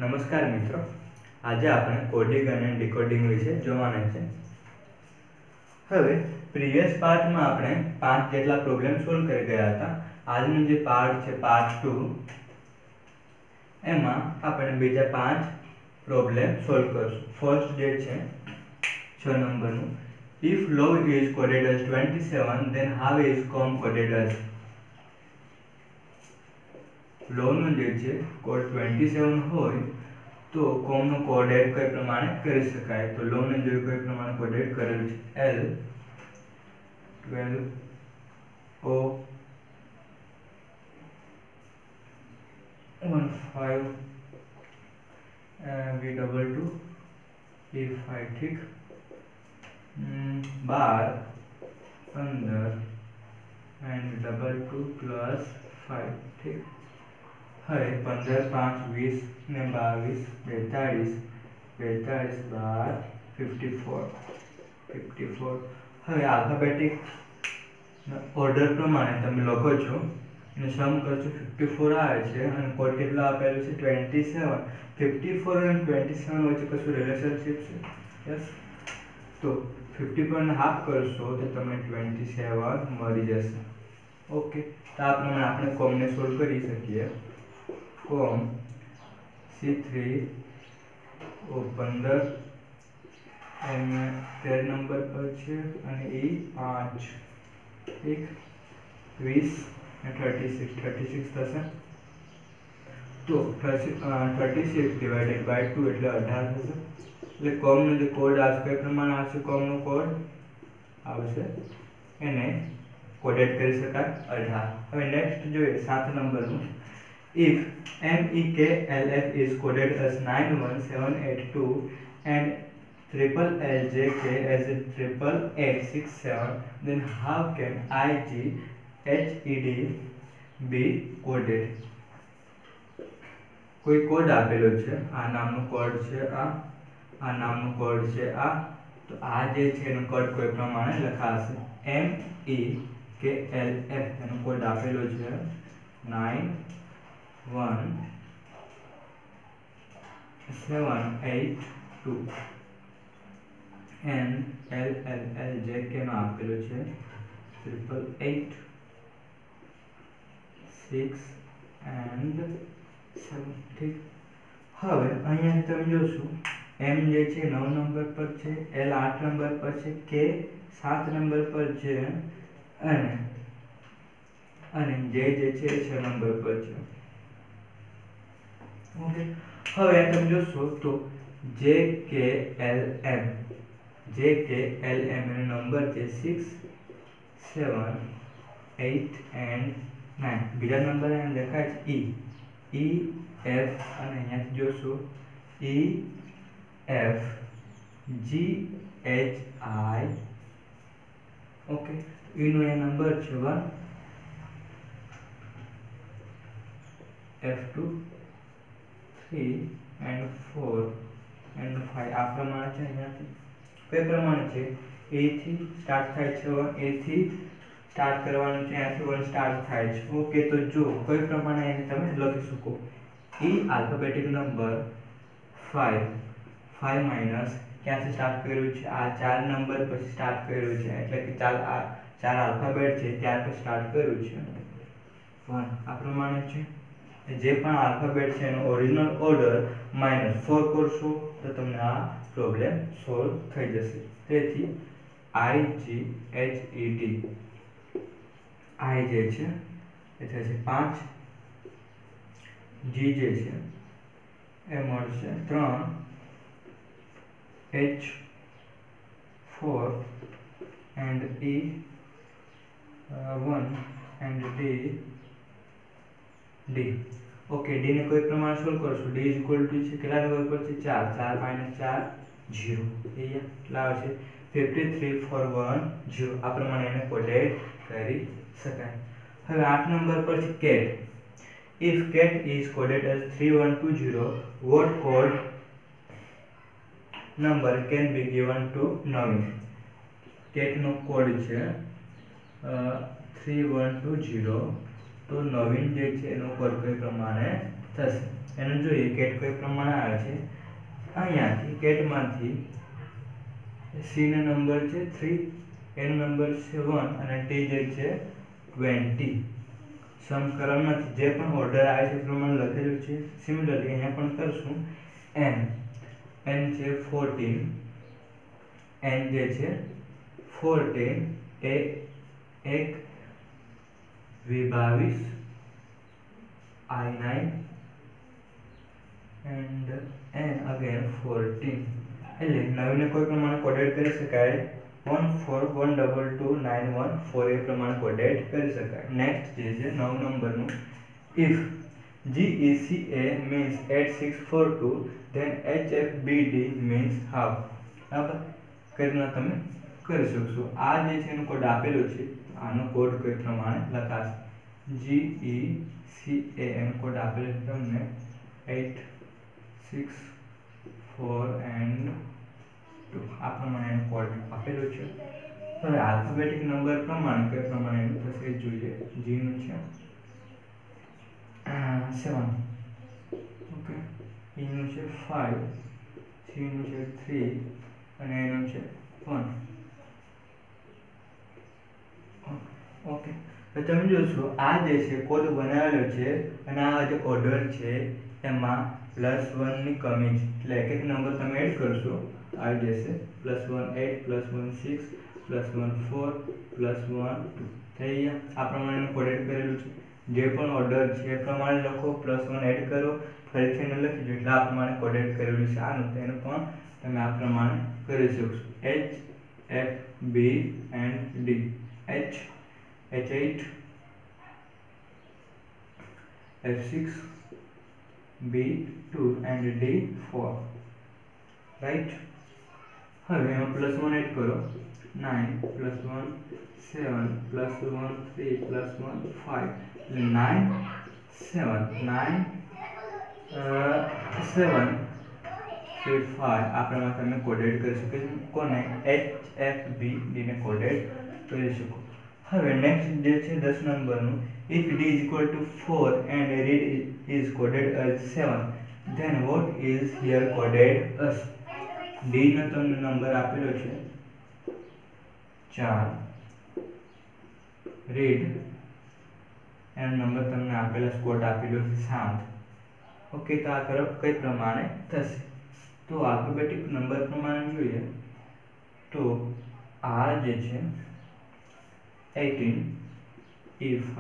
નમસ્કાર મિત્રો, આજે આપણે કોડિંગ અને ડીકોડિંગ વિશે જોવાના છે. હવે પ્રીવિયસ પાર્ટમાં આપણે 5 જેટલા પ્રોબ્લેમ સોલ્વ કરી ગયા હતા. આજનો જે પાર્ટ છે પાર્ટ 2, એમાં આપણે બીજા 5 પ્રોબ્લેમ સોલ્વ કરશું. ફર્સ્ટ જે છે 6 નંબરનું, if law is coded as 27 then how is com coded as. law નો જે છે કોડ 27 હોય તો કોમ નો કોડ એડ કઈ પ્રમાણે કરી શકાય. તો લો ને જો કઈ પ્રમાણે કોડ એડ કરેલ છે L 12 O 15 V22 E5 ठीक, 12 15 and 22 plus 5 ठीक. હવે 15 5 20 ને 22 42 42 12 54. હવે આલ્ફાબેટિક ઓર્ડર પ્રમાણે તમે લખો છો અને સમ કરશો. 54 આવે છે અને કોડ કેટલો આપેલો છે 27. 54 અને 27 વચ્ચે કશું રિલેશનશિપ છે? યસ. તો 54 ને હાફ કરશો તો તમને 27 મળી જશે. ઓકે, તો આ પ્રમાણે આપણે કોમને સોલ્વ કરી શકીએ. કોમ C3 O 15 એમ 13 નંબર પર છે અને E5 એક 20 અને 36 થશે. તો 36 ડિવાઇડેડ બાય 2 એટલે 18 થશે. એટલે કોમનો જે કોડ આવશે કઈ પ્રમાણે આવશે? કોમનો કોડ આવશે એને કોડેડ કરી શકાય 18. હવે નેક્સ્ટ જોઈએ 7 નંબરનું, if MEKLF is coded as 91782 and LLJK as 8867, then how can IGHED be coded? કોઈ કોડ આપેલો છે, આ નામનો કોડ છે, આ નામનો કોડ છે આ. તો આ જે છે એનો કોડ કોઈ પ્રમાણે લખાશે. MEKLF એનો કોડ આપેલો છે 91782 and LLJK નો આપેલો છે 8866 and 7 ठीक. હવે અહીંયા તમે જોશો M જે છે 9 નંબર પર છે, L 8 નંબર પર છે, K 7 નંબર પર છે અને J જે છે 6 નંબર પર છે. ઓકે, હવે તમે જોશો તો JKLM એનો નંબર છે 6 7 8 and 9. બીજા નંબર એને દેખાય છે E F અને અહીંયાથી જોશો E F G H I. Okay, E નો એ નંબર છે 1 F2 3 and 4 and 5. આ પ્રમાણે છે. અહીંયાથી કઈ પ્રમાણે છે? A થી સ્ટાર્ટ થાય છે 1, A થી સ્ટાર્ટ કરવાનું છે, અહીંયાથી 1 સ્ટાર્ટ થાય છે. ઓકે, તો જો કઈ પ્રમાણે એને તમે લખી શકો. E આલ્ફાબેટિક નંબર 5 માઇનસ ક્યાંથી સ્ટાર્ટ કર્યું છે? આ 4 નંબર પછી સ્ટાર્ટ કર્યું છે, એટલે કે 4 આલ્ફાબેટ છે ત્યાર પછી સ્ટાર્ટ કર્યું છે 1. આ પ્રમાણે છે. જે પણ આલ્ફાબેટ છે એનો ઓરિજિનલ ઓર્ડર -4 કરશો તો તમને આ પ્રોબ્લેમ સોલ્વ થઈ જશે. તેથી IGHED I જે છે એ થશે 5, G જે છે એ મળશે 3, H 4 and E 1 and D. Okay, D ને કોઈ પ્રમાણે સોલ્વ કરશું. D ઇક્વલ ટુ છે કેટલા નંબર પર છે 4 4 - 4 0. એ કેટલા આવશે 53410. આ પ્રમાણે એને કોડેડ કરી શકાય. હવે 8 નંબર પર છે cat. if cat is coded as 3120, what code number can be given to Navin? cat નો કોડ છે 3120 તો નવીન જે છે એનો કોડ કઈ પ્રમાણે થશે? એનું જોઈએ કેટ કઈ પ્રમાણે આવે છે. અહીંયાથી કેટમાંથી સી નો નંબર છે 3, એનો નંબર છે 1 અને ટી જે છે 20. સમીકરણ નથી, જે પણ ઓર્ડર આવે છે એ પ્રમાણે લખેલું છે. સિમિલરલી અહીંયા પણ કરશું. n છે 14, n જે છે 14 એ 1 V22 I9 and n again 14. એટલે નવીને કોઈ પ્રમાણે કોડેડ કરી શકાય 14122914 એ પ્રમાણે કોડેડ કરી શકાય. નેક્સ્ટ જે છે 9 નંબરનું, if GECA means 8642 then HFBD means half. બરાબર કરીને તમે કરી શકશો. આ જે છે એનો કોડ આપેલો છે, આનો કોડ કઈ પ્રમાણે લખાશે. GECA એનો કોડ આપેલો છે તમને 864 and 2. આ પ્રમાણે એનો કોડ આપેલો છે. હવે આલ્ફાબેટિક નંબર પ્રમાણે કઈ પ્રમાણે એનું થશે જોઈએ. જી નું છે 7, ઓકે, E નું છે 5, C નું છે 3 અને A નું છે 1. ઓકે, તો તમે જોશો આ જે છે કોડ બનાવેલો છે અને આ જે ઓર્ડર છે એમાં +1 ની કમી છે. એટલે એક એક નંબર તમે એડ કરશો આવી જશે. +1 8, +1 6, +1 4, +1 2 થઈ ગયા. આ પ્રમાણે કોડેડ કરેલું છે. જે પણ ઓર્ડર છે એ પ્રમાણે લખો, +1 એડ કરો, ફરીથી એને લખી દો. એટલે આ પ્રમાણે કોડેડ કરેલું છે. આનું તેનું પણ તમે આ પ્રમાણે કરી શકશો. H F B and D. H H8 F6 B2 and D4, right. હવે એમાં +1 એડ કરો 9 +1 7 +1 3 +1 5 એટલે 9 7 9 7 3 5 આ પ્રમાણે તમે કોડેડ કરી શકો. કોને HFBD ને કોડેડ કરી શકો. હવે નેક્સ્ટ જે છે 10 નંબરનું, if D is equal to 4 and read is coded as 7 then what is here coded as. D નો તમને નંબર આપેલો છે 4, read એનો નંબર તમને આપેલો કોડ આપેલો છે 7. ઓકે, તો આ તરફ કઈ પ્રમાણે થશે. તો આલ્ફાબેટિક નંબર પ્રમાણે જોઈએ તો આ જે છે 18 E5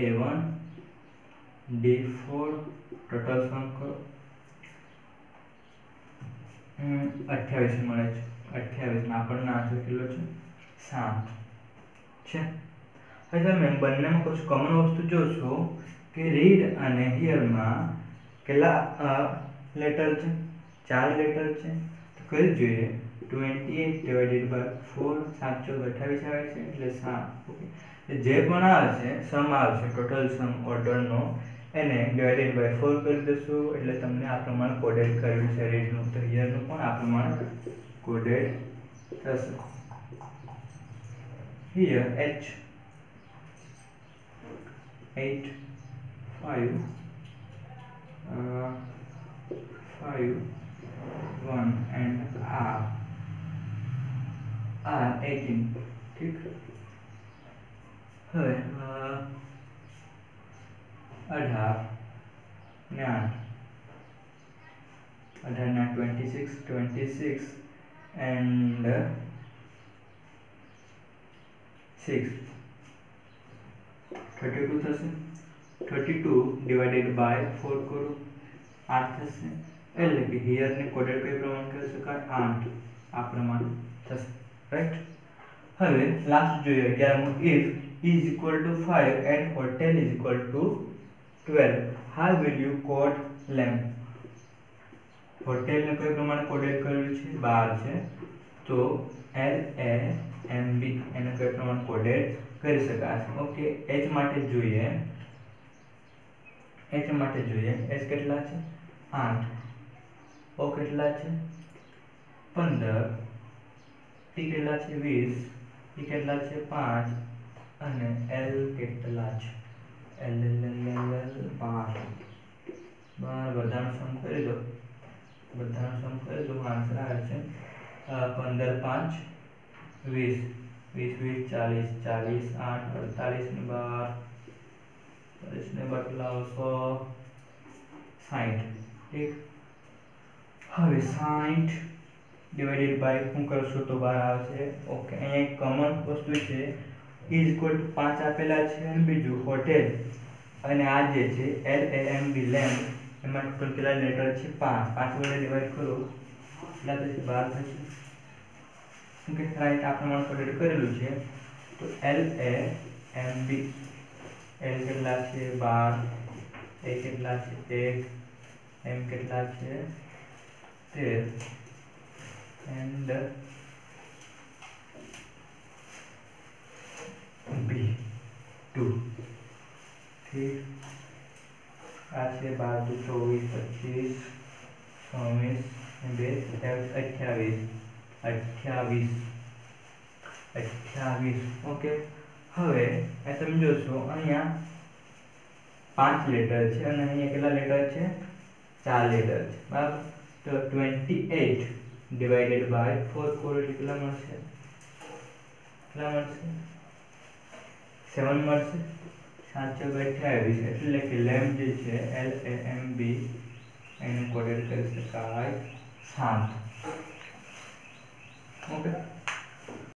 A1 D4 ટોટલ સમ કરો 28 મળે છે. 28 માં આપણને આન્સર કેટલો છે 7 છે. હવે તમે બંનેમાં કશું કોમન વસ્તુ જોશો કે રીડ અને હિયરમાં કેટલા લેટર છે, 4 લેટર છે. તો કરી જોઈએ 28/4 7 × 28 આવે છે એટલે 7. ઓકે, જે પણ આવશે સમ આવશે ટોટલ સમ ઓર્ડરનો એને /4 કરી દેશો એટલે તમને આ પ્રમાણે કોડેડ કરેલું છે રીડનું. તો હિયરનું પણ આ પ્રમાણે કોડેડ થશે. Here H 8 5 5 1 and R 18. ઠીક. હવે 18 ને 8 18 ના 26 and 6 32 થશે. 32/4 કરો 8 થશે. એટલે કે હિયરને કોડેડ કઈ પ્રમાણે કરી શકાય 8 આ પ્રમાણે થશે, રાઈટ. હવે લાસ્ટ જોઈએ 11મું, if E is equal to 5 and hotel is equal to 12 how will you code lamp. હોટેલને કઈ પ્રમાણે કોડેડ કરેલું છે 12 છે તો LAMB એને કઈ પ્રમાણે કોડેડ કરી શકાશે. ઓકે, H માટે જોઈએ H કેટલા છે 8, O કેટલા છે 15, T કેટલા છે 20, E કેટલા છે 5 અને L કેટલા છે L 12. બધાનો સમ કરી દો, આન્સર આવે છે 15 5 20, 20 20 40 40 8 48 ને 12 40 ને 12 60, ઠીક। હવે 60 ડિવાઇડેડ બાય શું કરશો તો 12 આવશે, ઓકે। અહીંયા એક કોમન વસ્તુ છે, ઇઝ ઇક્વલ ટુ 5 આપેલા છે અને બીજું હોટેલ અને આ જે છે LAMB લેમ્પ, એમાં ટોટલ કેટલા લેટર છે 5, 5 વડે ડિવાઈડ કરો કેટલા થશે 12 થશે, ઓકે રાઈટ। આ પ્રમાણે કોટેડ કરેલું છે તો LAMB, L કેટલા છે 12, A કેટલા છે 1, M કેટલા છે 13 and B 2, ठीक। आ છે 12 24 25 26 2 28 28, ઓકે। હવે આ તમે જોશો અહીંયા 5 લેટર છે અને અહીંયા કેટલા લેટર છે 4 લેટર છે, બરાબર। તો 28 ડિવાઇડેડ બાય 4 કેટલા મળશે 7 મળશે, 7 28, એટલે કે લેમ્પ જે છે LAMB એનું કોડેડ કરી શકાય 7, ઓકે।